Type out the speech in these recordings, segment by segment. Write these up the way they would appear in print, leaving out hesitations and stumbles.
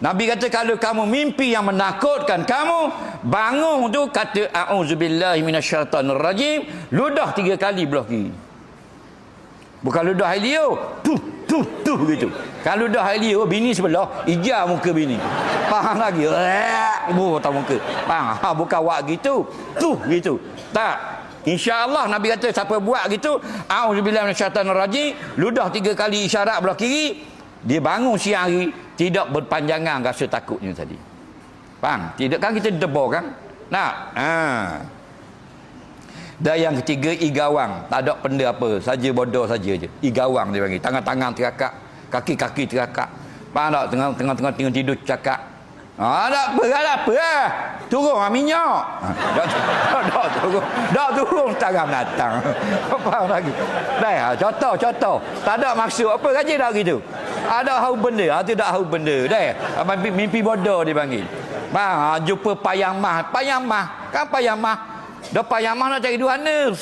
Nabi kata kalau kamu mimpi yang menakutkan kamu, bangun tu kata a'udzubillahi minasyaitonirrajim, ludah 3 kali belah kiri. Bukan ludah Helio, tuh gitu. Kalau ludah Helio bini sebelah, ija muka bini. Faham lagi? Atas muka. Faham? Bukan wak gitu. Tuh gitu. Tak. InsyaAllah Nabi kata siapa buat gitu, a'udzubillahi minasyaitonirrajim, ludah 3 kali isyarat belah kiri, dia bangun siang hari tidak berpanjangan rasa takutnya tadi. Faham? Tidak kan kita debor kan? Nak? Dan yang ketiga, igawang. Tak ada benda apa, saja bodoh saja je. Igawang dia panggil. Tangan-tangan terakak, kaki-kaki terakak. Faham tak? Tengah-tengah tidur cakap. Tak apa lah. Turun minyak. Tak turun tangan datang. Faham lagi? Dah, contoh. Tak ada maksud apa saja dah gitu. Ada hau benda, tidak hau benda. Dah, mimpi bodoh dipanggil. Jumpa payang mah. Kan payang mah. Dah payang mah nak cari di mana?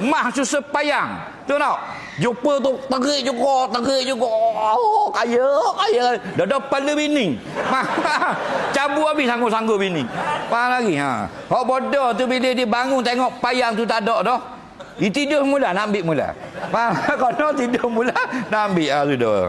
Mah susah payang. Tu nak. Jumpa tu terik juga. Oh, kaya. Dah pada bini. Cabut habis sanggup-sanggup bini. Faham lagi? Hak bodoh tu bila dia bangun tengok payang tu tak ada dah. Dia tidur mula nak ambil mula. Faham? Kalau tidur mula nak ambil sudah.